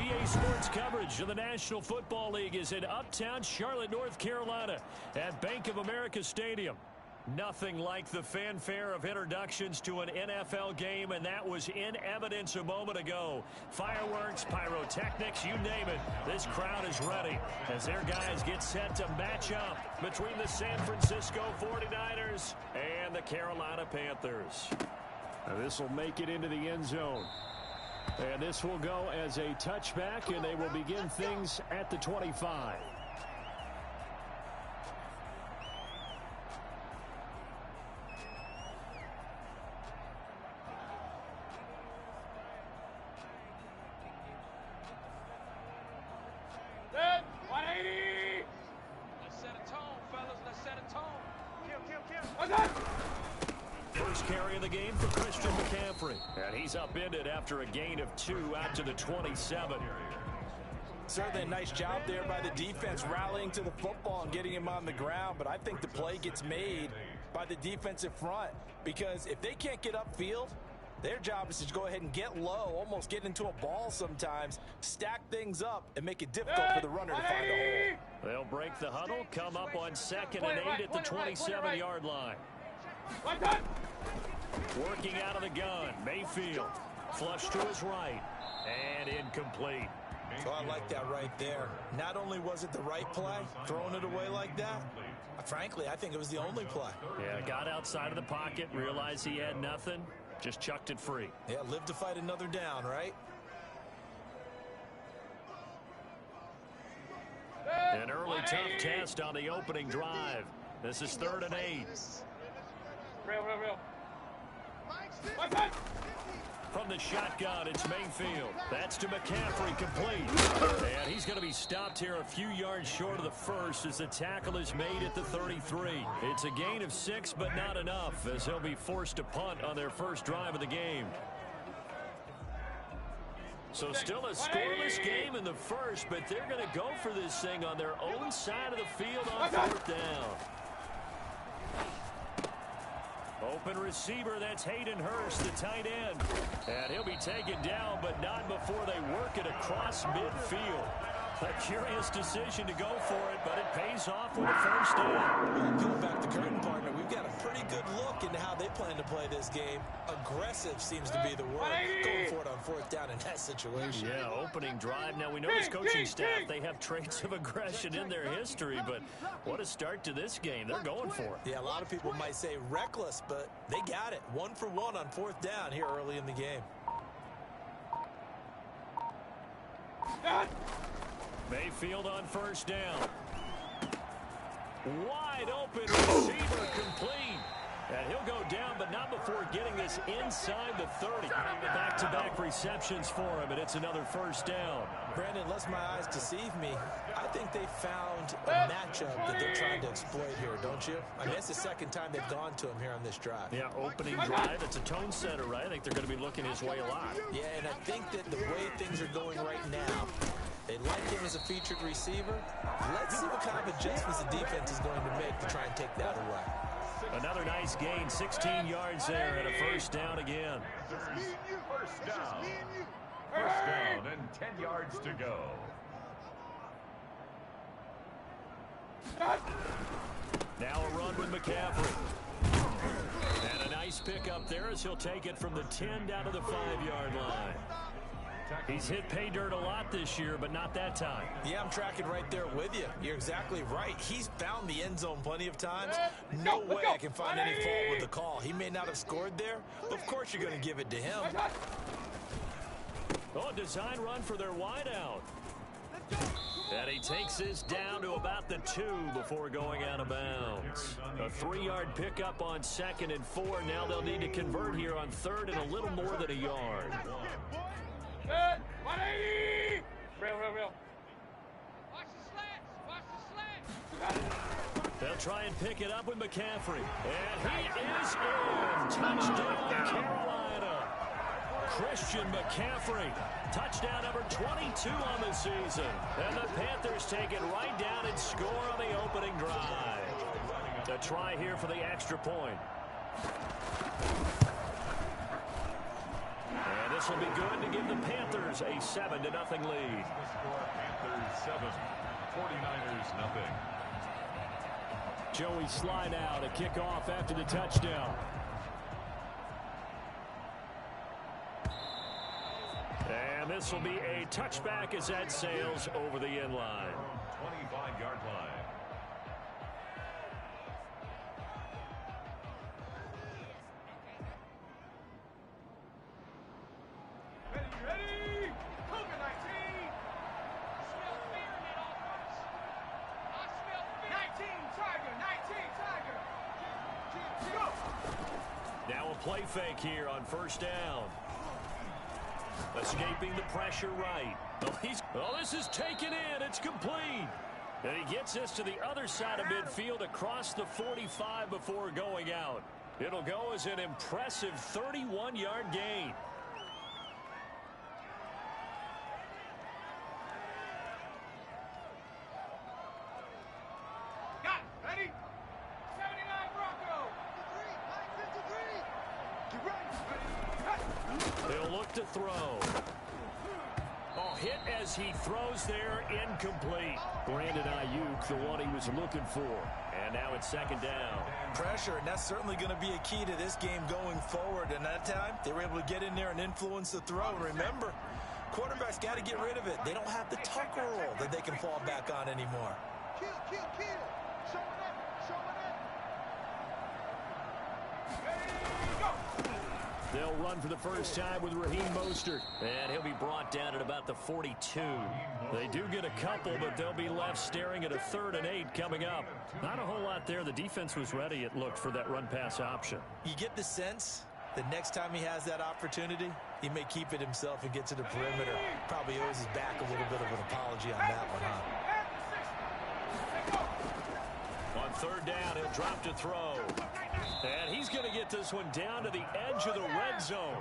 EA Sports coverage of the National Football League is in uptown Charlotte, North Carolina at Bank of America Stadium. Nothing like the fanfare of introductions to an NFL game, and that was in evidence a moment ago. Fireworks, pyrotechnics, you name it. This crowd is ready as their guys get set to match up between the San Francisco 49ers and the Carolina Panthers. Now this will make it into the end zone. And this will go as a touchback, and they will begin things at the 25. First carry of the game for Christian McCaffrey. And he's upended after a gain of 2 out to the 27. Certainly a nice job there by the defense rallying to the football and getting him on the ground. But I think the play gets made by the defensive front, because if they can't get upfield, their job is to go ahead and get low, almost get into a ball sometimes, stack things up, and make it difficult for the runner to find a hole. They'll break the huddle, come up on 2nd and 8 at the 27-yard line. Working out of the gun, Mayfield. Flush to his right, and incomplete. So I like that right there. Not only was it the right play, throwing it away like that, frankly, I think it was the only play. Yeah, got outside of the pocket, realized he had nothing, just chucked it free. Yeah, live to fight another down, right? An early tough test on the opening drive. This is 3rd and 8. Real. From the shotgun, it's Mayfield. That's to McCaffrey, complete. And he's going to be stopped here a few yards short of the first as the tackle is made at the 33. It's a gain of 6, but not enough, as he'll be forced to punt on their first drive of the game. So still a scoreless game in the first, but they're going to go for this thing on their own side of the field on 4th down. Open receiver, that's Hayden Hurst, the tight end. And he'll be taken down, but not before they work it across midfield. A curious decision to go for it, but it pays off with a first down. Peel back the curtain, partner. We've got a pretty good look into how they plan to play this game. Aggressive seems to be the word. Going for it on 4th down in that situation. Yeah, opening drive. Now, we know this coaching staff, they have traits of aggression in their history, but what a start to this game. They're going for it. Yeah, a lot of people might say reckless, but they got it. 1 for 1 on 4th down here early in the game. Mayfield on first down. Wide open receiver, complete. And he'll go down, but not before getting this inside the 30. Back-to-back receptions for him, and it's another first down. Brandon, unless my eyes deceive me, I think they found a matchup that they're trying to exploit here, don't you? I mean, it's the second time they've gone to him here on this drive. Yeah, opening drive. It's a tone setter, right? I think they're going to be looking his way a lot. Yeah, and I think that the way things are going right now, they like him as a featured receiver. Let's see what kind of adjustments the defense is going to make to try and take that away. Another nice gain, 16 yards there, and a first down again. First down. First down and 10 yards to go. Now a run with McCaffrey. And a nice pickup there as he'll take it from the 10 down to the 5-yard line. He's hit pay dirt a lot this year, but not that time. Yeah, I'm tracking right there with you. You're exactly right. He's found the end zone plenty of times. No way I can find any fault with the call. He may not have scored there, but of course you're going to give it to him. Oh, design run for their wideout. And he takes this down to about the 2 before going out of bounds. A 3-yard pickup on 2nd and 4. Now they'll need to convert here on 3rd and a little more than a yard. 180! Real. Watch the slants! They'll try and pick it up with McCaffrey. And he is in. Touchdown, Carolina. Christian McCaffrey. Touchdown number 22 on the season. And the Panthers take it right down and score on the opening drive. A try here for the extra point. And This will be good to give the Panthers a 7-0 lead. The score, Panthers 7, 49ers nothing. Joey slide out, a kickoff after the touchdown. And this will be a touchback as that sails over the end line. 25-yard line. Ready? COVID-19. Smell fear in that offense. I smell fear. 19 Tiger. Go. Now a play fake here on first down. Escaping the pressure right. This is taken in. It's complete. And he gets this to the other side of midfield across the 45 before going out. It'll go as an impressive 31-yard gain. Got it. Ready? 79 Bronco. 53. Get ready. He'll look to throw. Hit as he throws there, incomplete. Brandon Ayuk, the one he was looking for. And now it's second down. Pressure, and that's certainly going to be a key to this game going forward. And that time, they were able to get in there and influence the throw. And remember, quarterbacks got to get rid of it. They don't have the tuck roll that they can fall back on anymore. Kill. Show it up. Ready, go. They'll run for the first time with Raheem Mostert. And he'll be brought down at about the 42. They do get a couple, but they'll be left staring at a 3rd and 8 coming up. Not a whole lot there. The defense was ready, it looked, for that run-pass option. You get the sense that next time he has that opportunity, he may keep it himself and get to the perimeter. Probably owes his back a little bit of an apology on that one, huh? On third down, he'll drop to throw. And he's going to get this one down to the edge of the red zone.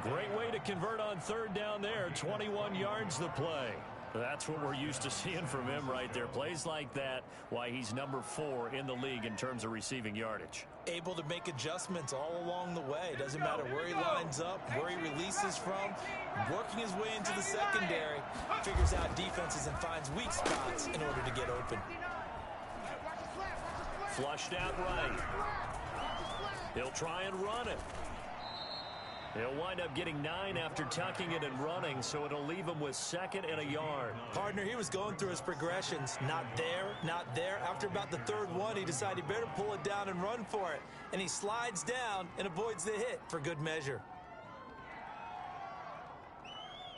Great way to convert on third down there. 21 yards the play. That's what we're used to seeing from him right there. Plays like that, why he's number 4 in the league in terms of receiving yardage. Able to make adjustments all along the way. Doesn't matter where he lines up, where he releases from. Working his way into the secondary. Figures out defenses and finds weak spots in order to get open. Flushed out right. He'll try and run it. He'll wind up getting 9 after tucking it and running, so it'll leave him with 2nd and a yard. Partner, he was going through his progressions. Not there. After about the 3rd one, he decided he better pull it down and run for it. And he slides down and avoids the hit for good measure.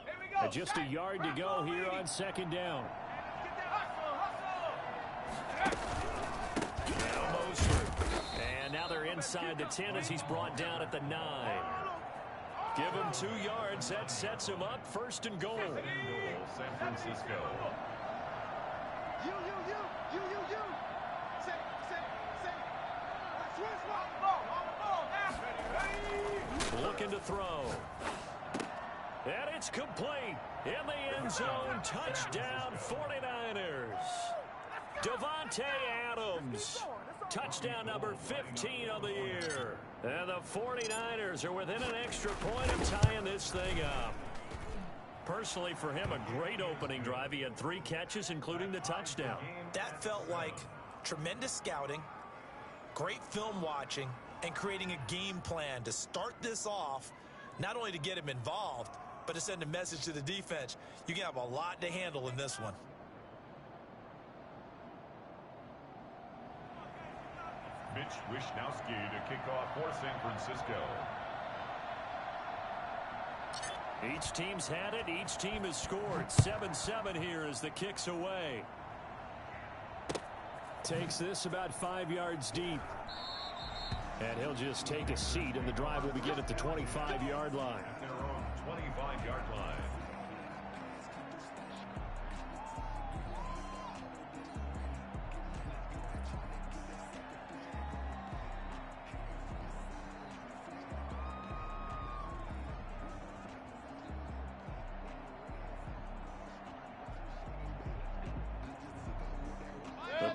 Here we go. Just a yard to go here on second down. Get that hustle. Now Mostert. And now they're inside the 10 as he's brought down at the 9. Give him 2 yards. That sets him up. 1st and goal. San Francisco. You. Set. Switch on the ball. Now. Ready. Looking to throw. And it's complete. In the end zone. Touchdown 49ers. Davante Adams. Touchdown number 15 of the year. And the 49ers are within an extra point of tying this thing up. Personally, for him, a great opening drive. He had 3 catches, including the touchdown. That felt like tremendous scouting, great film watching, and creating a game plan to start this off, not only to get him involved, but to send a message to the defense. You can have a lot to handle in this one. Mitch Wishnowsky to kick off for San Francisco. Each team's had it. Each team has scored. 7-7 here as the kick's away. Takes this about 5 yards deep. And he'll just take a seat, and the drive will begin at the 25-yard line. At their own 25-yard line.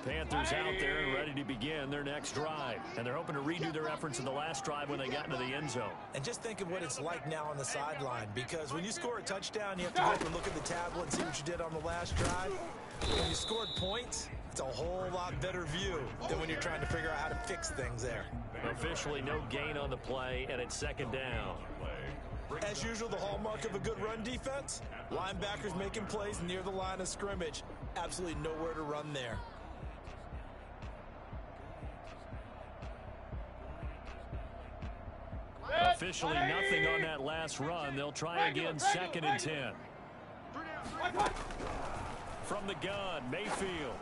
The Panthers out there and ready to begin their next drive. And they're hoping to redo their efforts in the last drive when they got into the end zone. And just think of what it's like now on the sideline, because when you score a touchdown, you have to go up and look at the tablet and see what you did on the last drive. When you scored points, it's a whole lot better view than when you're trying to figure out how to fix things there. Officially no gain on the play, and it's second down. As usual, the hallmark of a good run defense, linebackers making plays near the line of scrimmage. Absolutely nowhere to run there. Officially nothing on that last run. They'll try again, second and 10. From the gun, Mayfield.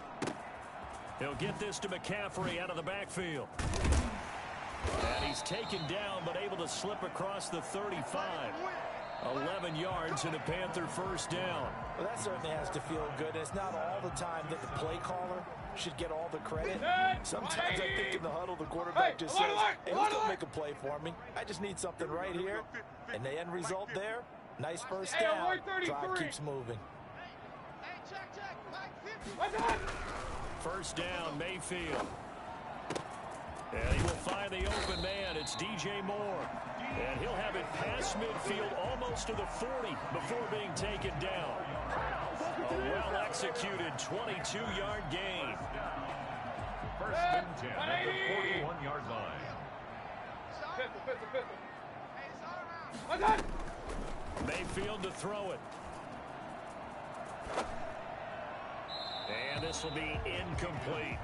He'll get this to McCaffrey out of the backfield. And he's taken down, but able to slip across the 35. 11 yards and a Panther first down. Well, that certainly has to feel good. It's not all the time that the play caller should get all the credit. Sometimes I think in the huddle, the quarterback just says, hey, who's going to make a play for me? I just need something right here. And the end result there, nice first down. Drive keeps moving. First down, Mayfield. And he will find the open man. It's DJ Moore. And he'll have it past midfield almost to the 40 before being taken down. A well-executed 22-yard gain. First and 10 at the 41-yard line. Mayfield to throw it. And this will be incomplete.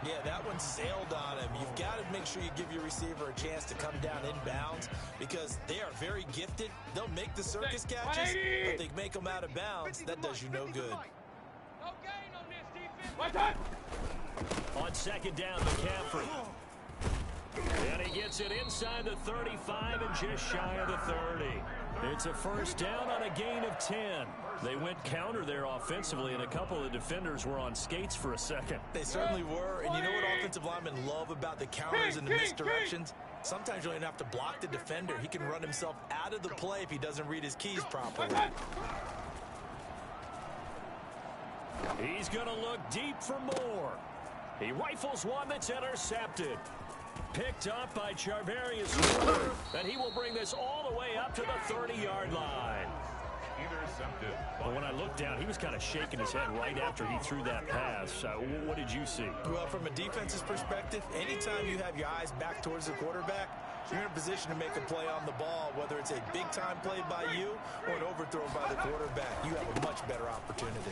Yeah, that one sailed on him. You've got to make sure you give your receiver a chance to come down inbounds because they are very gifted. They'll make the circus catches, but they make them out of bounds. That does you no good. On second down, McCaffrey. And he gets it inside the 35 and just shy of the 30. It's a first down on a gain of 10. They went counter there offensively, and a couple of defenders were on skates for a second. They certainly were, and you know what offensive linemen love about the counters and the misdirections? Sometimes you don't even have to block the defender. He can run himself out of the play if he doesn't read his keys properly. He's going to look deep for Moore. He rifles one that's intercepted. Picked up by Charvarius, and he will bring this all the way up to the 30-yard line. Intercepted. Well, when I looked down, he was kind of shaking his head right after he threw that pass. What did you see? Well, from a defense's perspective, anytime you have your eyes back towards the quarterback, you're in a position to make a play on the ball, whether it's a big-time play by you or an overthrow by the quarterback. You have a much better opportunity.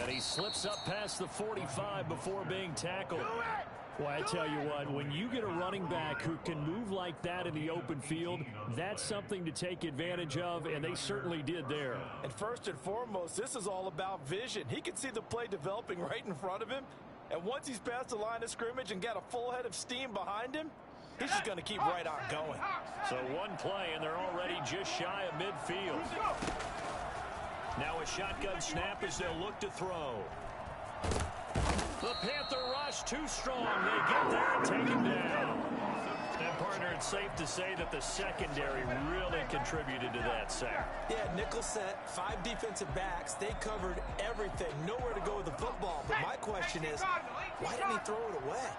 And he slips up past the 45 before being tackled. Well, I tell you what, when you get a running back who can move like that in the open field, that's something to take advantage of, and they certainly did there. And first and foremost, this is all about vision. He can see the play developing right in front of him, and once he's past the line of scrimmage and got a full head of steam behind him, he's just going to keep right on going. So one play, and they're already just shy of midfield. Now a shotgun snap as they'll look to throw. The Panther rush too strong. They get there and take him down. And partner, it's safe to say that the secondary really contributed to that sack. Yeah, nickel set, 5 defensive backs. They covered everything. Nowhere to go with the football. But my question is, why didn't he throw it away?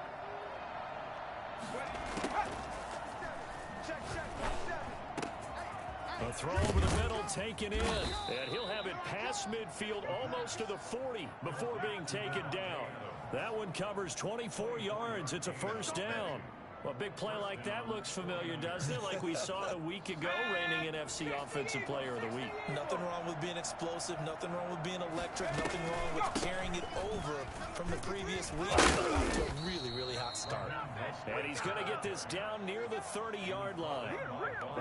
A throw over the middle taken in. And he'll have it past midfield almost to the 40 before being taken down. That one covers 24 yards. It's a first down. Well, a big play like that looks familiar, doesn't it? Like we saw a week ago, reigning NFC Offensive Player of the Week. Nothing wrong with being explosive. Nothing wrong with being electric. Nothing wrong with carrying it over from the previous week to a really, really hot start. And he's going to get this down near the 30-yard line.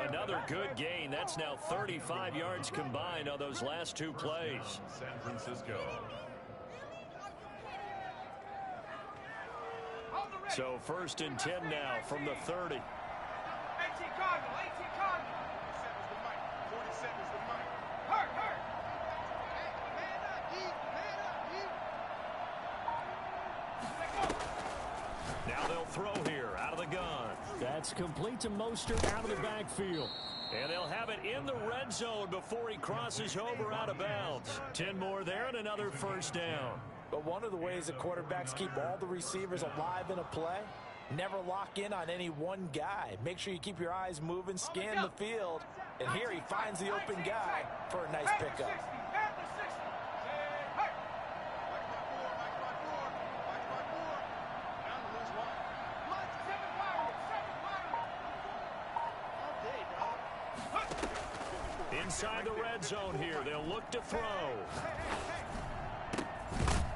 Another good gain. That's now 35 yards combined on those last 2 plays. San Francisco. So first and 10 now from the 30. 18 Cardinal, 18 Cardinal. 47's the mic. Hurt. Now they'll throw here out of the gun. That's complete to Mostert out of the backfield. And they'll have it in the red zone before he crosses over out of bounds. 10 more there and another first down. But one of the ways that quarterbacks keep all the receivers alive in a play, never lock in on any one guy. Make sure you keep your eyes moving, scan the field. And here he finds the open guy for a nice pickup. Inside the red zone here, they'll look to throw.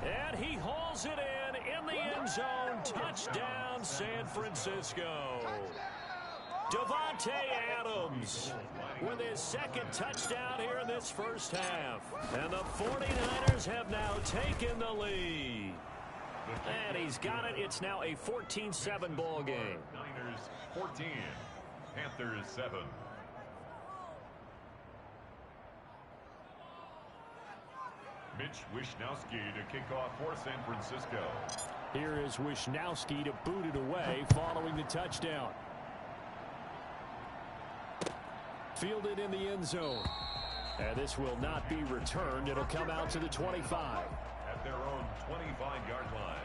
And he hauls it in the end zone. Touchdown, San Francisco. Davante Adams with his second touchdown here in this first half. And the 49ers have now taken the lead. And he's got it. It's now a 14-7 ball game. Niners 14, Panthers 7. Mitch Wishnowsky to kick off for San Francisco. Here is Wishnowsky to boot it away following the touchdown. Fielded in the end zone. And this will not be returned. It'll come out to the 25. At their own 25-yard line.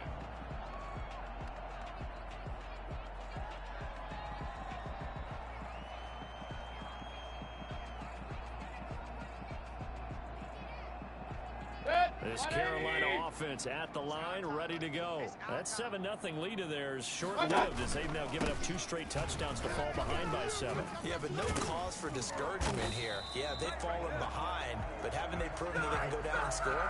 This Carolina offense at the line, ready to go. That 7-0 lead of theirs short-lived as they've now given up 2 straight touchdowns to fall behind by 7. Yeah, but no cause for discouragement here. Yeah, they've fallen behind, but haven't they proven that they can go down and score?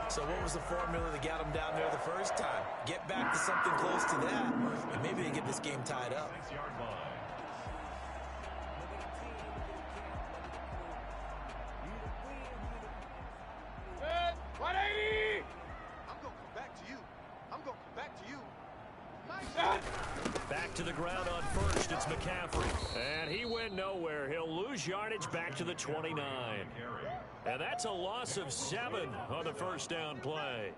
So what was the formula that got them down there the first time? Get back to something close to that, and maybe they get this game tied up. 6-yard line. Back to the ground on first. It's McCaffrey. And he went nowhere. He'll lose yardage back to the 29. And that's a loss of 7 on the first down play.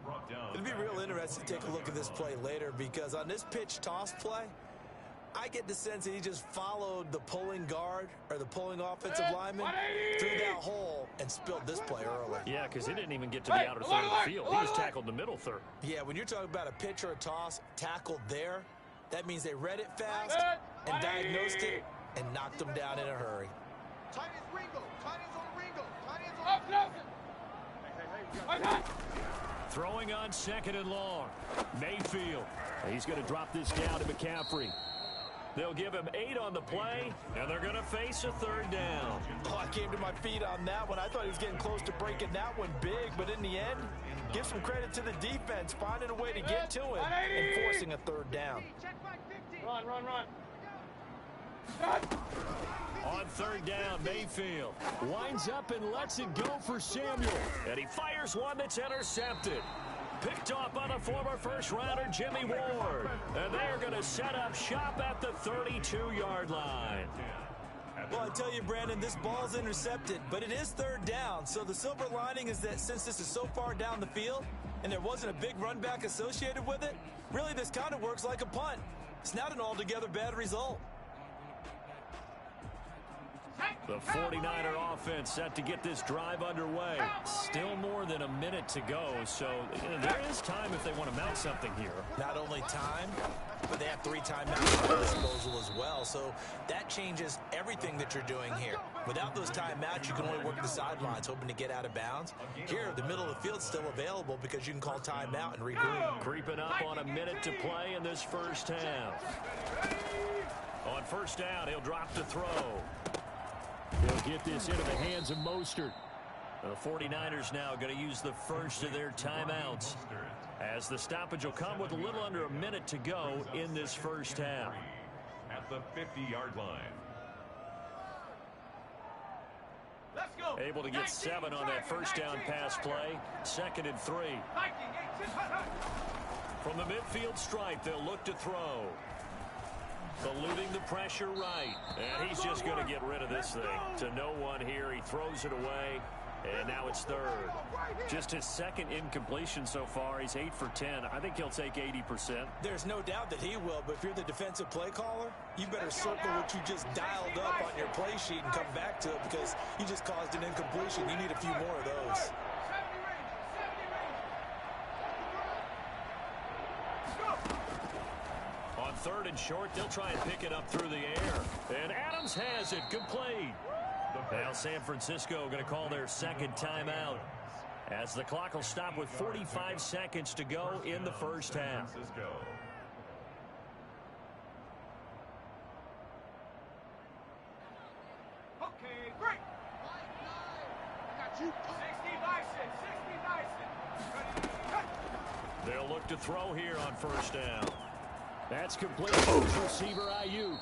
It'll be real interesting to take a look at this play later because on this pitch toss play, I get the sense that he just followed the pulling guard or the pulling offensive lineman through that hole and spilled this play early. Yeah, because he didn't even get to the outer third of the field. He was tackled in the middle third. Yeah, when you're talking about a pitch or a toss tackled there, that means they read it fast and diagnosed it and knocked them down in a hurry. Tight ends Ringo. Tight ends on Ringo. Tight ends on Ringo. Throwing on second and long. Mayfield. He's going to drop this down to McCaffrey. They'll give him 8 on the play, and they're going to face a third down. Oh, I came to my feet on that one. I thought he was getting close to breaking that one big, but in the end, give some credit to the defense, finding a way to get to him and forcing a third down. Run. On third down, Mayfield winds up and lets it go for Samuel. And he fires one that's intercepted. Picked off by the former first-rounder Jimmy Ward. And they're going to set up shop at the 32-yard line. Well, I tell you, Brandon, this ball's intercepted, but it is third down. So the silver lining is that since this is so far down the field and there wasn't a big run back associated with it, really this kind of works like a punt. It's not an altogether bad result. The 49er offense set to get this drive underway. Still more than a minute to go, so there is time if they want to mount something here. Not only time, but they have 3 timeouts at their disposal as well, so that changes everything that you're doing here. Without those timeouts, you can only work the sidelines, hoping to get out of bounds. Here, the middle of the field's still available because you can call timeout and regroup. Creeping up on a minute to play in this first half. On first down, he'll drop to throw. He'll get this into the hands of Mostert. The 49ers now going to use the first of their timeouts, as the stoppage will come with a little under a minute to go in this first half. At the 50-yard line. Let's go. Able to get 7 on that first down pass play. 2nd and 3. From the midfield stripe, they'll look to throw. Eluding the pressure right. And he's just going to get rid of this thing. To no one here. He throws it away. And now it's third. Just his second incompletion so far. He's 8 for 10. I think he'll take 80%. There's no doubt that he will, but if you're the defensive play caller, you better circle what you just dialed up on your play sheet and come back to it because you just caused an incompletion. You need a few more of those. On third and short, they'll try and pick it up through the air. And Adams has it complete. Now San Francisco going to call their second timeout as the clock will stop with 45 seconds to go in the first half. Okay, great. I got you. 60 Bison. They'll look to throw here on first down. That's complete to receiver Ayuk.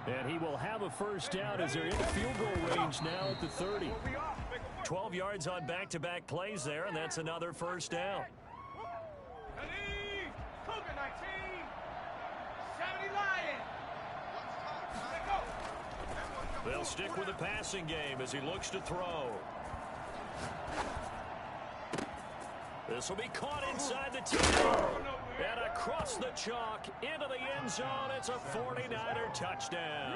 And he will have a first down as they're in field goal range now at the 30. 12 yards on back-to-back plays there, and that's another first down. Cougar 19. 70 Lion. They'll stick with the passing game as he looks to throw. This will be caught inside the 10. And across the chalk into the end zone. It's a 49er touchdown.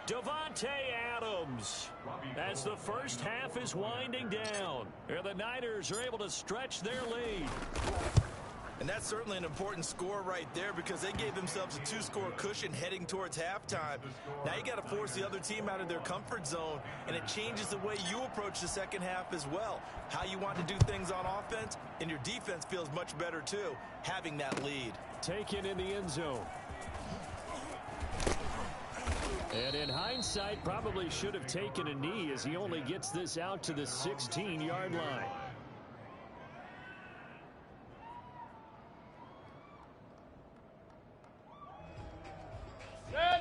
Davante Adams as the first half is winding down. And the Niners are able to stretch their lead. And that's certainly an important score right there because they gave themselves a 2-score cushion heading towards halftime. Now you got to force the other team out of their comfort zone, and it changes the way you approach the second half as well. How you want to do things on offense, and your defense feels much better too, having that lead. Taken in the end zone. And in hindsight, probably should have taken a knee as he only gets this out to the 16-yard line.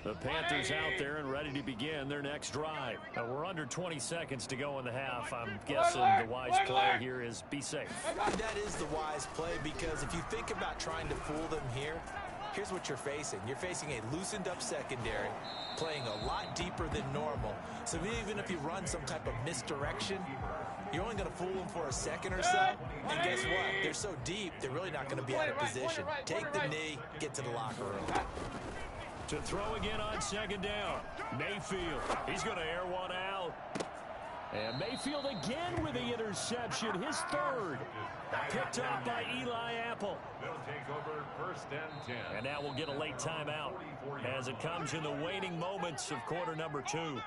The Panthers out there and ready to begin their next drive. We're under 20 seconds to go in the half. I'm guessing the wise play here is be safe. That is the wise play because if you think about trying to fool them here, here's what you're facing. You're facing a loosened up secondary, playing a lot deeper than normal. So even if you run some type of misdirection, you're only going to fool them for a second or so. And guess what? They're so deep, they're really not going to be out of position. Take the knee, get to the locker room. To throw again on second down. Mayfield. He's going to air one out. And Mayfield again with the interception. His third. Picked up by Eli Apple. They'll take over first and 10. And now we'll get a late timeout as it comes in the waning moments of quarter number 2.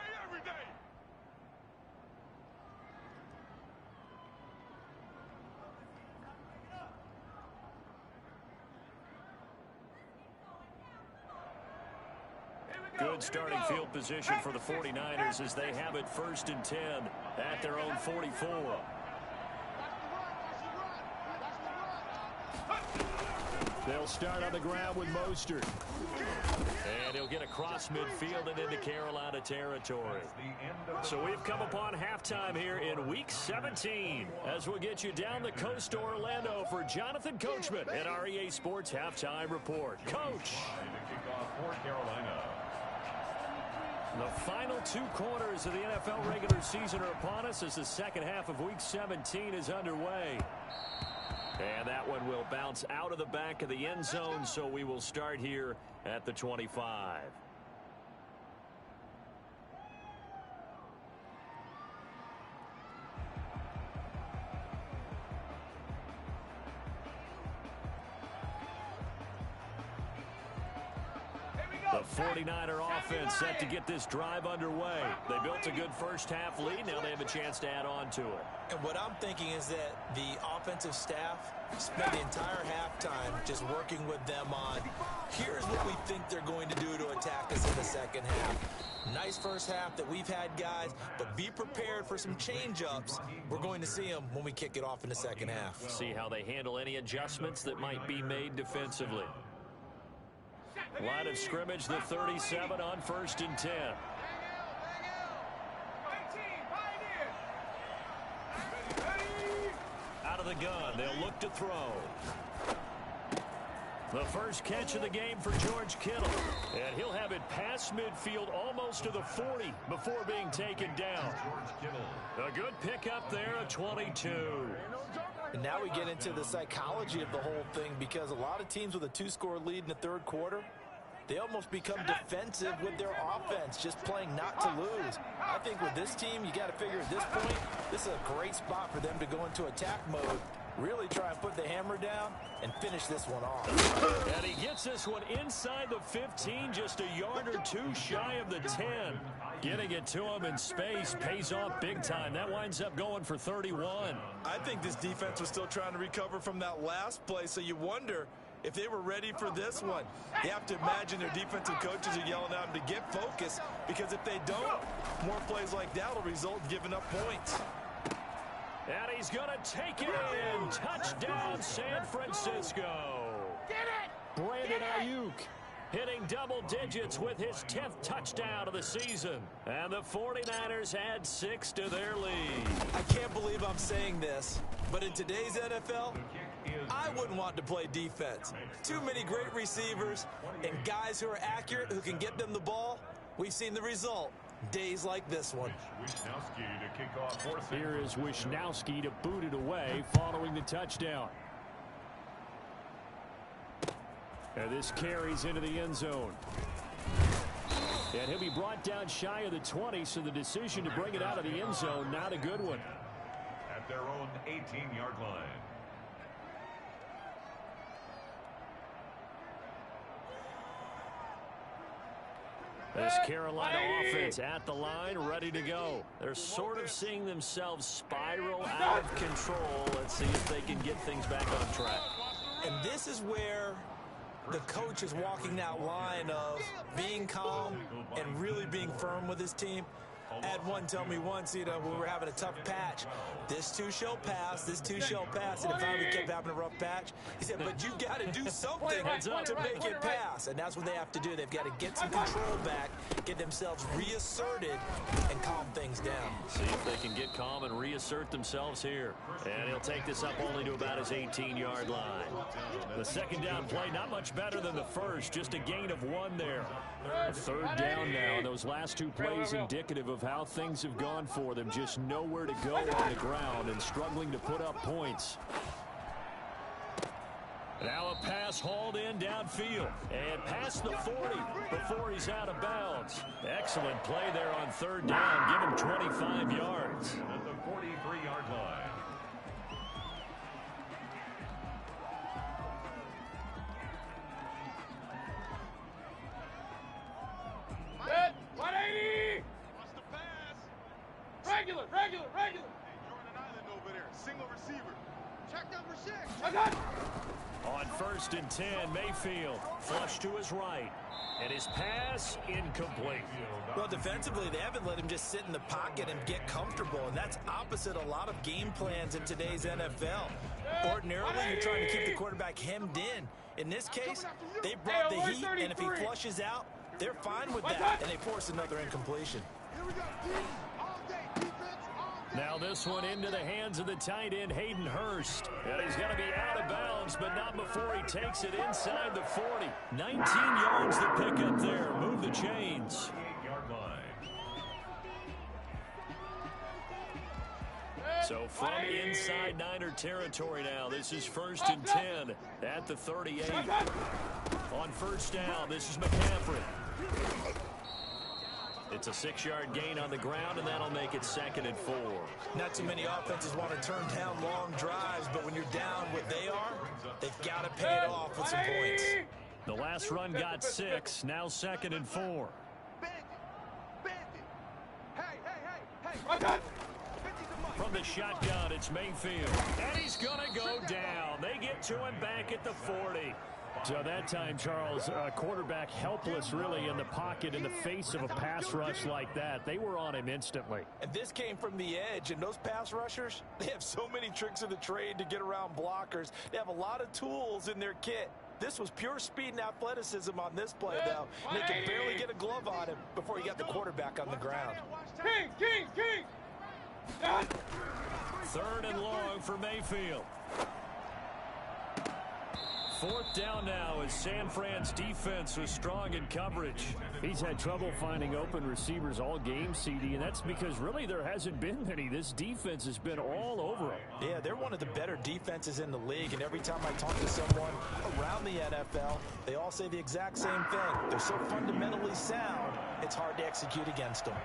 Good starting field position for the 49ers as they have it first and 10 at their own 44. They'll start on the ground with Mostert. And he'll get across midfield and into Carolina territory. So we've come upon halftime here in Week 17 as we'll get you down the coast to Orlando for Jonathan Coachman at our EA Sports Halftime Report. Coach. For Carolina. The final 2 quarters of the NFL regular season are upon us as the second half of Week 17 is underway. And that one will bounce out of the back of the end zone, so we will start here at the 25. The 49er offense set to get this drive underway. They built a good first half lead. Now they have a chance to add on to it. And what I'm thinking is that the offensive staff spent the entire halftime just working with them on, here's what we think they're going to do to attack us in the second half. Nice first half that we've had, guys, but be prepared for some change-ups. We're going to see them when we kick it off in the second half. See how they handle any adjustments that might be made defensively. Line of scrimmage, the 37 on first and 10. Out of the gun, they'll look to throw. The first catch of the game for George Kittle. And he'll have it past midfield almost to the 40 before being taken down. A good pickup there, a 22. And now we get into the psychology of the whole thing, because a lot of teams with a 2-score lead in the third quarter, they almost become defensive with their offense, just playing not to lose. I think with this team, you got to figure at this point, this is a great spot for them to go into attack mode, really try and put the hammer down and finish this one off. And he gets this one inside the 15, just a yard or two shy of the 10. Getting it to him in space pays off big time. That winds up going for 31. I think this defense was still trying to recover from that last play, so you wonder if they were ready for this one. You have to imagine their defensive coaches are yelling at them to get focused, because if they don't, more plays like that will result in giving up points. And he's going to take it in. Touchdown, San Francisco. Get it! Brandon Ayuk hitting double digits with his 10th touchdown of the season. And the 49ers add 6 to their lead. I can't believe I'm saying this, but in today's NFL, I wouldn't want to play defense. Too many great receivers and guys who are accurate, who can get them the ball. We've seen the result. Days like this one. Here is Wishnowski to boot it away following the touchdown. And this carries into the end zone. And he'll be brought down shy of the 20, so the decision to bring it out of the end zone, not a good one. At their own 18-yard line. This Carolina offense at the line, ready to go. They're sort of seeing themselves spiral out of control. Let's see if they can get things back on track. And this is where the coach is walking that line of being calm and really being firm with his team. I had one tell me once, when we were having a tough patch, this too shall pass, this too shall pass, and it finally kept having a rough patch. He said, but you got to do something to make it pass, and that's what they have to do. They've got to get some control back, get themselves reasserted, and calm things down. See if they can get calm and reassert themselves here. And he'll take this up only to about his 18-yard line. The second down play, not much better than the first, just a gain of 1 there. A third down now, and those last 2 plays indicative of how things have gone for them. Just nowhere to go on the ground and struggling to put up points. Now a pass hauled in downfield and past the 40 before he's out of bounds. Excellent play there on third down. Give him 25 yards. At the 43-yard line. Set, 180! What's the pass? Regular! Hey, Jordan Island over there. Single receiver. Check number 6. I got it. On 1st and 10, Mayfield flush to his right. And his pass incomplete. Well, defensively, they haven't let him just sit in the pocket and get comfortable, and that's opposite a lot of game plans in today's NFL. Ordinarily, you're trying to keep the quarterback hemmed in. In this case, they brought the heat, and if he flushes out, they're fine with that, and they force another incompletion. Here we go. All day. Defense all day. Now this one into the hands of the tight end, Hayden Hurst. And he's going to be out of bounds, but not before he takes it inside the 40. 19 yards to pick up there. Move the chains. 8-yard line. So from inside Niner territory now, this is 1st and 10 at the 38. On first down, this is McCaffrey. It's a 6-yard gain on the ground, and that'll make it 2nd and 4. Not too many offenses want to turn down long drives, but when you're down what they are, they've got to pay it off with some points. The last run got 6, now 2nd and 4. Bandit. Hey. I got it. From the shotgun, it's Mayfield. And he's going to go down. They get to him back at the 40. So that time, Charles, quarterback helpless really in the pocket in the face of a pass rush like that. They were on him instantly. And this came from the edge, and those pass rushers, they have so many tricks of the trade to get around blockers. They have a lot of tools in their kit. This was pure speed and athleticism on this play, though. And they could barely get a glove on him before he got the quarterback on the ground. King! 3rd and long for Mayfield. 4th down now as San Fran's defense was strong in coverage. He's had trouble finding open receivers all game, CD, and that's because really there hasn't been many. This defense has been all over him. Yeah, they're one of the better defenses in the league, and every time I talk to someone around the NFL, they all say the exact same thing. They're so fundamentally sound, it's hard to execute against them.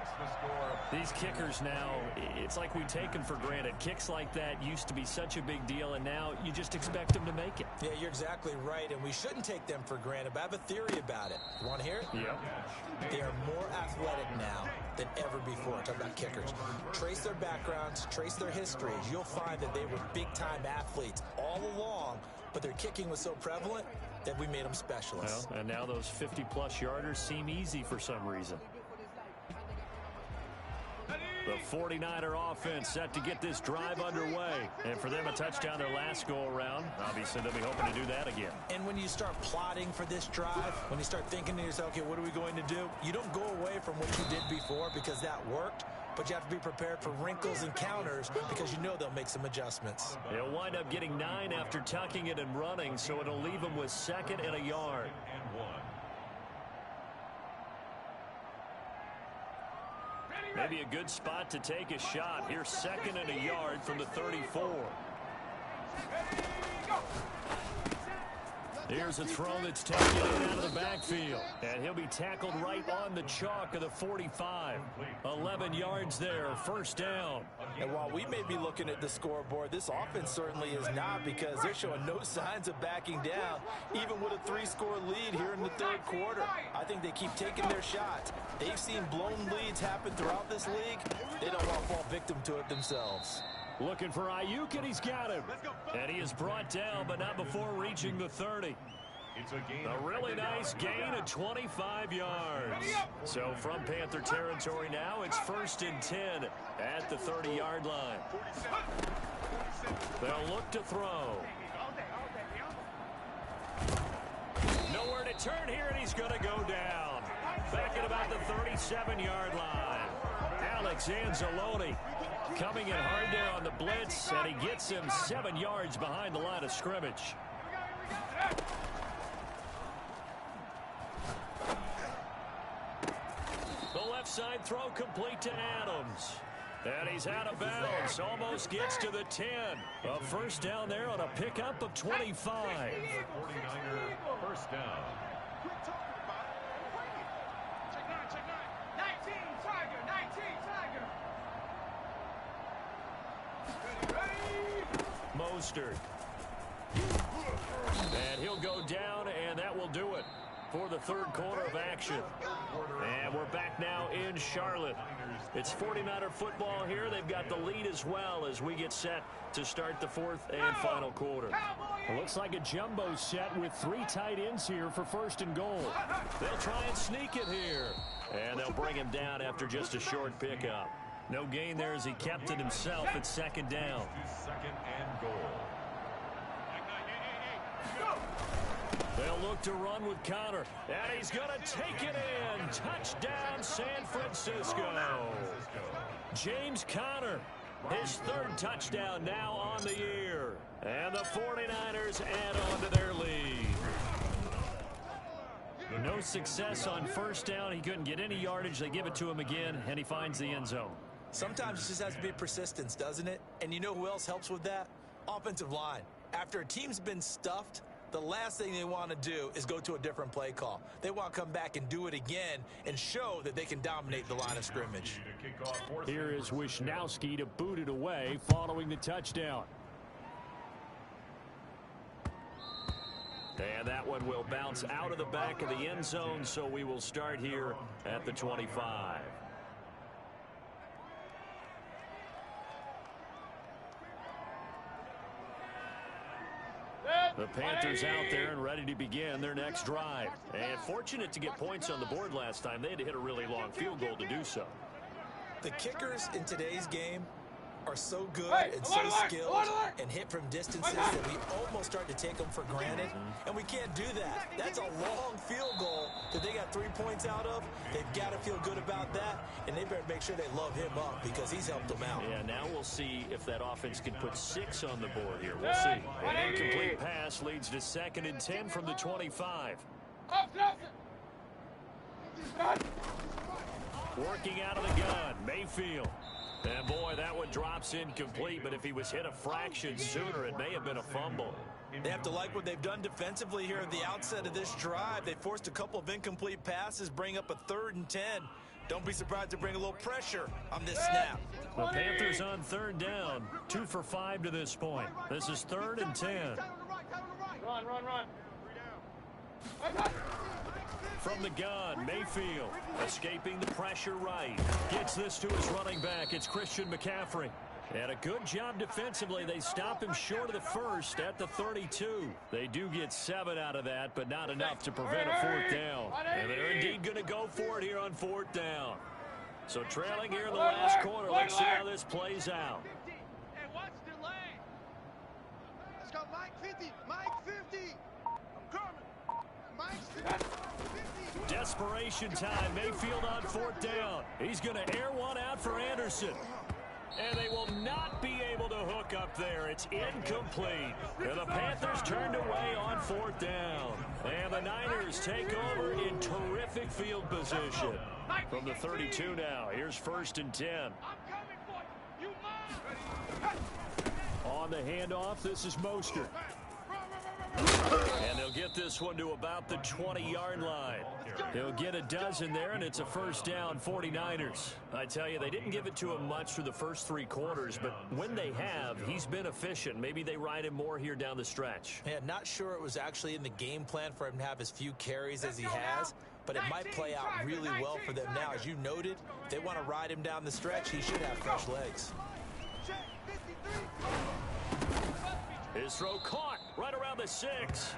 These kickers now, it's like we take them for granted. Kicks like that used to be such a big deal, and now you just expect them to make it. Yeah, you're exactly right, and we shouldn't take them for granted, but I have a theory about it. You want to hear it? Yep. They are more athletic now than ever before. Talk about kickers. Trace their backgrounds, trace their histories. You'll find that they were big-time athletes all along, but their kicking was so prevalent that we made them specialists. Well, and now those 50-plus yarders seem easy for some reason. The 49er offense set to get this drive underway. And for them, a touchdown their last go-around. Obviously, they'll be hoping to do that again. And when you start plotting for this drive, when you start thinking to yourself, okay, what are we going to do? You don't go away from what you did before because that worked, but you have to be prepared for wrinkles and counters because you know they'll make some adjustments. They'll wind up getting 9 after tucking it and running, so it'll leave them with 2nd and a yard. Maybe a good spot to take a shot. Here's 2nd and a yard from the 34. Here's a throw that's taken out of the backfield. And he'll be tackled right on the chalk of the 45. 11 yards there, 1st down. And while we may be looking at the scoreboard, this offense certainly is not, because they're showing no signs of backing down, even with a 3-score lead here in the 3rd quarter. I think they keep taking their shots. They've seen blown leads happen throughout this league. They don't want to fall victim to it themselves. Looking for Ayuk, and he's got him. And he is brought down, but not before reaching the 30. A really nice gain of 25 yards. So from Panther territory now, it's 1st and 10 at the 30-yard line. They'll look to throw. Nowhere to turn here, and he's going to go down. Back at about the 37-yard line. Alex Anzalone coming in hard there on the blitz, and he gets him 7 yards behind the line of scrimmage. The left side throw complete to Adams. And he's out of bounds. Almost gets to the 10. A 1st down there on a pickup of 25. 49er 1st down. Check 9. 19, Tiger. 19, Tiger. Mostert. And he'll go down, and that will do it for the 3rd quarter of action. And we're back now in Charlotte. It's 49er football here. They've got the lead as well as we get set to start the 4th and final quarter. It looks like a jumbo set with 3 tight ends here for 1st and goal. They'll try and sneak it here. And they'll bring him down after just a short pickup. No gain there as he kept it himself at 2nd down. 2nd and goal. They'll look to run with Conner. And he's going to take it in. Touchdown, San Francisco. James Conner, his 3rd touchdown now on the year. And the 49ers add on to their lead. No success on 1st down. He couldn't get any yardage. They give it to him again, and he finds the end zone. Sometimes it just has to be persistence, doesn't it? And you know who else helps with that? Offensive line. After a team's been stuffed, the last thing they want to do is go to a different play call. They want to come back and do it again and show that they can dominate the line of scrimmage. Here is Wisnowski to boot it away following the touchdown. And that one will bounce out of the back of the end zone, so we will start here at the 25. The Panthers out there and ready to begin their next drive. And fortunate to get points on the board last time. They had to hit a really long field goal to do so. The kickers in today's game are so good and so skilled and hit from distances that we almost start to take them for granted, and we can't do that. That's a long field goal that they got 3 points out of. They've got to feel good about that, and they better make sure they love him up because he's helped them out. Yeah, now we'll see if that offense can put 6 on the board here. We'll see. An incomplete pass leads to 2nd and 10 from the 25. Working out of the gun, Mayfield. And boy, that one drops incomplete, but if he was hit a fraction sooner, it may have been a fumble. They have to like what they've done defensively here at the outset of this drive. They forced a couple of incomplete passes, bring up a 3rd and 10. Don't be surprised to bring a little pressure on this snap. The Panthers on 3rd down, 2 for 5 to this point. This is 3rd and 10. Run. From the gun, Mayfield escaping the pressure right. Gets this to his running back. It's Christian McCaffrey. And a good job defensively. They stop him short of the first at the 32. They do get 7 out of that, but not enough to prevent a 4th down. And they're indeed going to go for it here on 4th down. So trailing here in the last quarter. Let's see how this plays out. And watch the lane. Let's go, Mike 50. Mike 50. I'm coming. Mike 50. Desperation time. Mayfield on 4th down. He's going to air one out for Anderson. And they will not be able to hook up there. It's incomplete. And the Panthers turned away on 4th down. And the Niners take over in terrific field position. From the 32 now, here's 1st and 10. I'm coming for you. You move. On the handoff, this is Mostert. And they'll get this one to about the 20-yard line. He'll get a dozen there, and it's a 1st down, 49ers. I tell you, they didn't give it to him much through the first 3 quarters, but when they have, he's been efficient. Maybe they ride him more here down the stretch. Yeah, not sure it was actually in the game plan for him to have as few carries as he has, but it might play out really well for them now. As you noted, if they want to ride him down the stretch, he should have fresh legs. His throw caught right around the 6.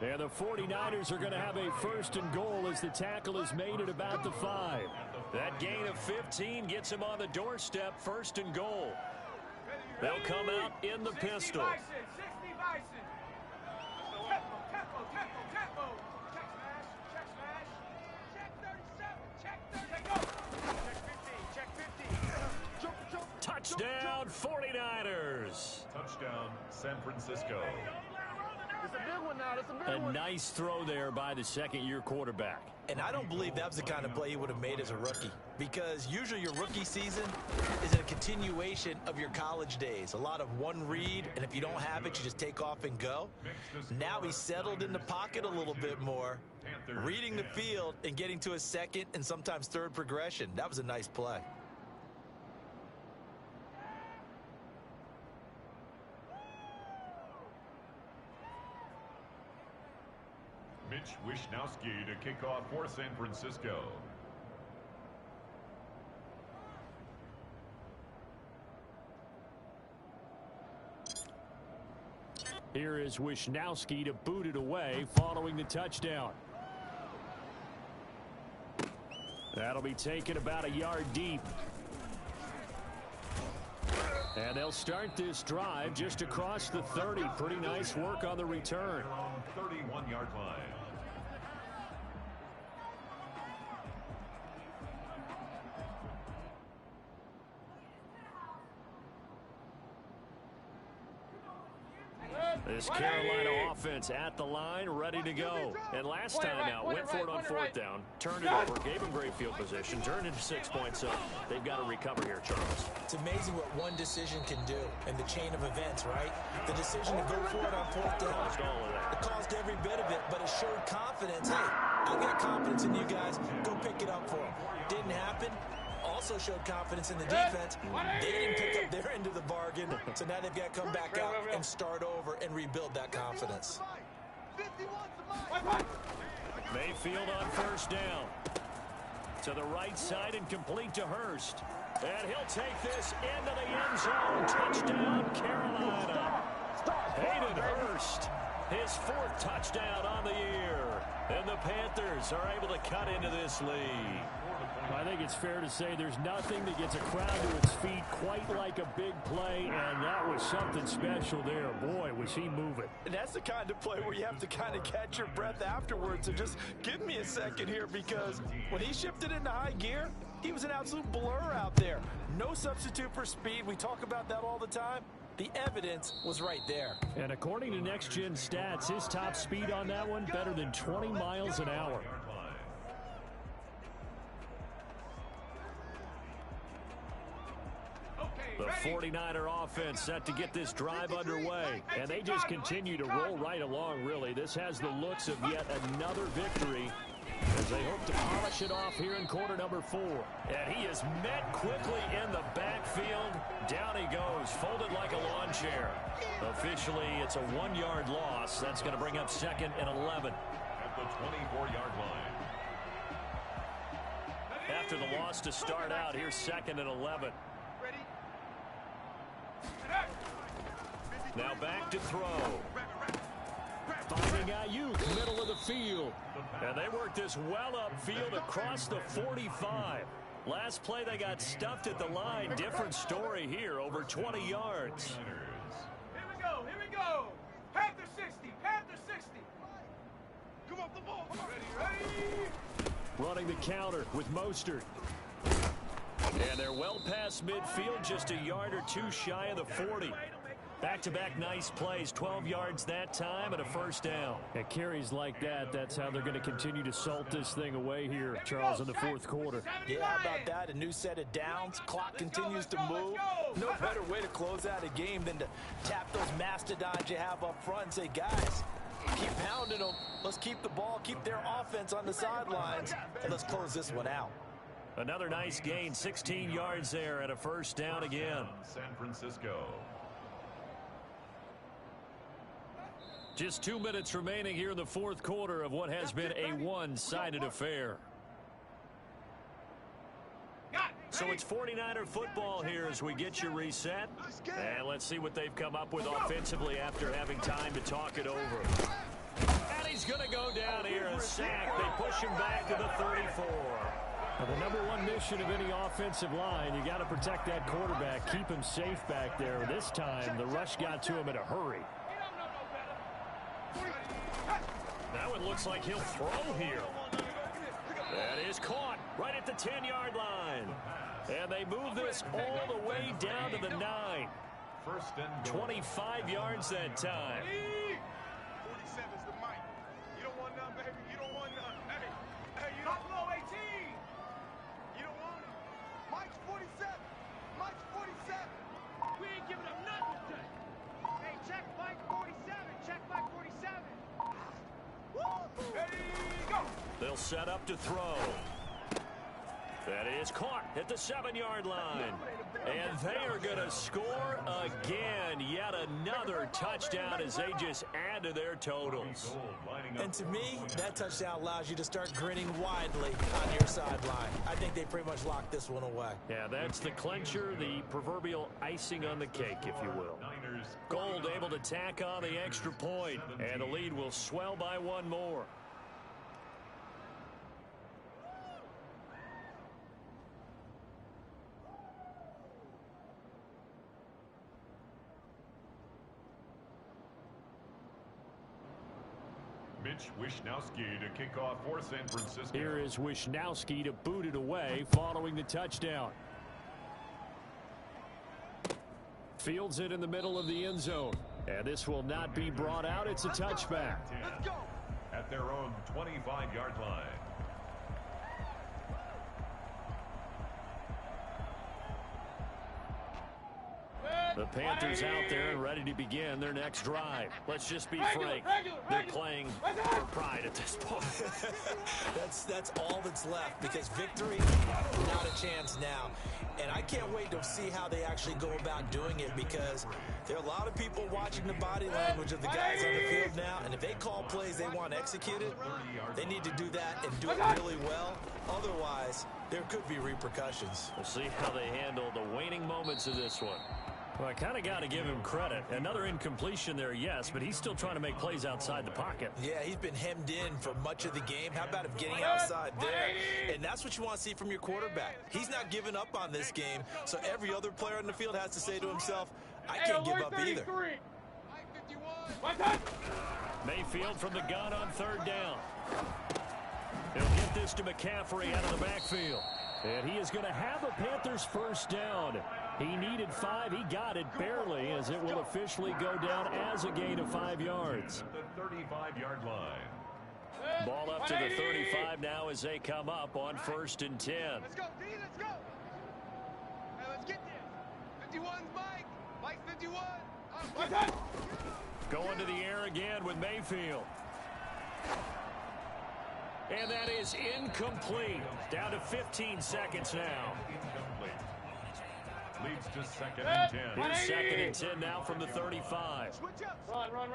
And the 49ers are going to have a 1st and goal as the tackle is made at about the 5. That gain of 15 gets him on the doorstep, 1st and goal. They'll come out in the pistol. 60 Bison. Tempo. Check smash. Check 37. Check 30. Go. Check 50. Jump. Touchdown, 49ers. Touchdown, San Francisco. It's a big one now. It's a big one. A nice throw there by the 2nd-year quarterback. And I don't believe that was the kind of play he would have made as a rookie, because usually your rookie season is a continuation of your college days. A lot of one read, and if you don't have it, you just take off and go. Now he's settled in the pocket a little bit more, reading the field and getting to a 2nd and sometimes 3rd progression. That was a nice play. Mitch Wishnowsky to kick off for San Francisco. Here is Wishnowsky to boot it away following the touchdown. That'll be taken about a yard deep. And they'll start this drive just across the 30. Pretty nice work on the return. 31-yard line. This Carolina offense at the line, ready to go. And last time out, went for it on 4th down, turned it over, gave them great field position, turned into 6 points. So they've got to recover here, Charles. It's amazing what one decision can do in the chain of events, right? The decision to go for it on 4th down. Caused all of that. It caused every bit of it, but it showed confidence. Hey, I've got confidence in you guys. Go pick it up for them. Didn't happen. Also showed confidence in the defense. They didn't pick up their end of the bargain, so now they've got to come back out and start over and rebuild that confidence. Mayfield on 1st down. To the right side and complete to Hurst. And he'll take this into the end zone. Touchdown, Carolina. Hayden Hurst, his 4th touchdown on the year. And the Panthers are able to cut into this lead. I think it's fair to say there's nothing that gets a crowd to its feet quite like a big play, and that was something special there. Boy, was he moving. And that's the kind of play where you have to kind of catch your breath afterwards. So just give me a second here, because when he shifted into high gear, he was an absolute blur out there. No substitute for speed. We talk about that all the time. The evidence was right there. And according to Next Gen Stats, his top speed on that one, better than 20 miles an hour. The 49er offense set to get this drive underway. And they just continue to roll right along, really. This has the looks of yet another victory as they hope to polish it off here in quarter number 4. And he is met quickly in the backfield. Down he goes, folded like a lawn chair. Officially, it's a 1-yard loss. That's going to bring up 2nd and 11. At the 24-yard line. After the loss to start out, here's 2nd and 11. Now back to throw. Finding Ayuk, middle of the field. And they worked this well upfield across the 45. Last play, they got stuffed at the line. Different story here, over 20 yards. Here we go. Panther 60, Panther 60. Come off the ball. Ready. Running the counter with Mostert. And they're well past midfield, just a yard or two shy of the 40. Back-to-back nice plays, 12 yards that time and a first down. At carries like that, that's how they're going to continue to salt this thing away here, Charles, in the fourth quarter. Yeah, how about that? A new set of downs. Clock continues to move. No better way to close out a game than to tap those mastodons you have up front and say, guys, keep pounding them. Let's keep the ball, keep their offense on the sidelines, and let's close this one out. Another nice gain, 16 yards there and a first down again. San Francisco. Just 2 minutes remaining here in the fourth quarter of what has been a one-sided affair. So it's 49er football here as we get you reset. And let's see what they've come up with offensively after having time to talk it over. And he's going to go down here, a sack. They push him back to the 34. Now, the number one mission of any offensive line, you got to protect that quarterback, keep him safe back there. This time, the rush got to him in a hurry. Now it looks like he'll throw here. That is caught right at the 10-yard line. And they move this all the way down to the 9. First and 25 yards that time. 47's the mic. You don't want none, baby. You don't want none. Hey, you don't blow 18. You don't want it. Mike's 47. Mike's 47. We ain't giving up nothing today. Hey, check Mike 47. Check Mike 47. Ready, go. They'll set up to throw. That is caught at the 7-yard line. And they are going to score again. Yet another touchdown as they just add to their totals. And to me, that touchdown allows you to start grinning widely on your sideline. I think they pretty much locked this one away. Yeah, that's the clincher, the proverbial icing on the cake, if you will. Gold able to tack on the extra point, and the lead will swell by one more. Mitch Wishnowsky to kick off for San Francisco. Here is Wishnowsky to boot it away following the touchdown. Fields it in the middle of the end zone. And this will not be brought out. It's a touchback. Let's go. At their own 25-yard line. The Panthers out there and ready to begin their next drive. Let's just be frank. They're playing for pride at this point. That's all that's left, because victory, not a chance now. And I can't wait to see how they actually go about doing it, because there are a lot of people watching the body language of the guys on the field now, and if they call plays they want executed, they need to do that and do it really well. Otherwise, there could be repercussions. We'll see how they handle the waning moments of this one. Well, I kind of got to give him credit. Another incompletion there, yes, but he's still trying to make plays outside the pocket. Yeah, he's been hemmed in for much of the game. How about him getting outside there? And that's what you want to see from your quarterback. He's not giving up on this game, so every other player on the field has to say to himself, I can't give up either. Mayfield from the gun on third down. He'll get this to McCaffrey out of the backfield. And he is going to have a Panthers first down. He needed 5. He got it barely, as it will officially go down as a gain of 5 yards. The 35-yard line. Ball up to the 35 now as they come up on 1st and 10. Let's go, D, let's go. Hey, let's get this. 51's Mike. Mike's 51. Going to the air again with Mayfield. And that is incomplete. Down to 15 seconds now. Incomplete. Leads to 2nd and 10. Here's 2nd and 10 now from the 35. Switch up. Run.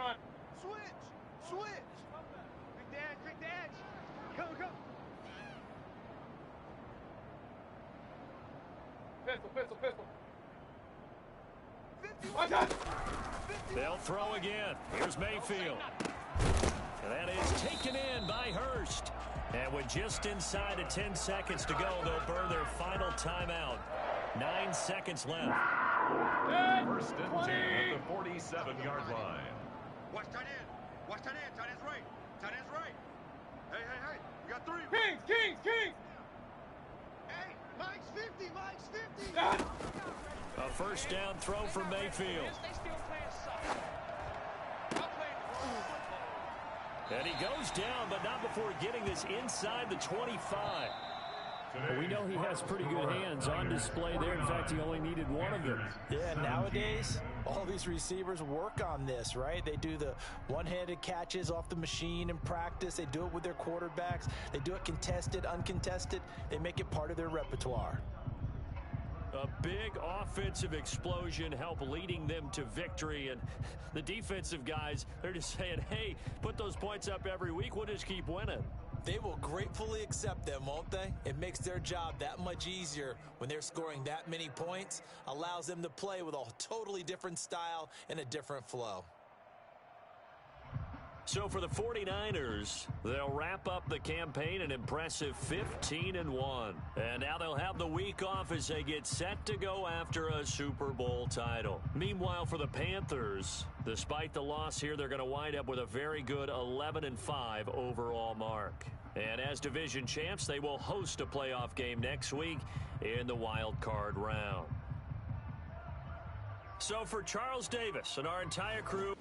Switch. Quick dash. Come. Pistol. 50. They'll throw again. Here's Mayfield. And that is taken in by Hurst. And with just inside of 10 seconds to go, they'll burn their final timeout. 9 seconds left. 1st and 10 at the 47-yard line. Watch tight end. Tight end's right. Hey. You got 3. Kings. Hey, Mike's 50. A first down throw from Mayfield. And he goes down, but not before getting this inside the 25. We know he has pretty good hands on display there. In fact, he only needed one of them. Yeah, nowadays, all these receivers work on this, right? They do the one-handed catches off the machine in practice. They do it with their quarterbacks. They do it contested, uncontested. They make it part of their repertoire. A big offensive explosion help leading them to victory. And the defensive guys, they're just saying, hey, put those points up every week. We'll just keep winning. They will gratefully accept them, won't they? It makes their job that much easier when they're scoring that many points. Allows them to play with a totally different style and a different flow. So for the 49ers, they'll wrap up the campaign an impressive 15-1. And now they'll have the week off as they get set to go after a Super Bowl title. Meanwhile, for the Panthers, despite the loss here, they're going to wind up with a very good 11-5 overall mark. And as division champs, they will host a playoff game next week in the wild card round. So for Charles Davis and our entire crew,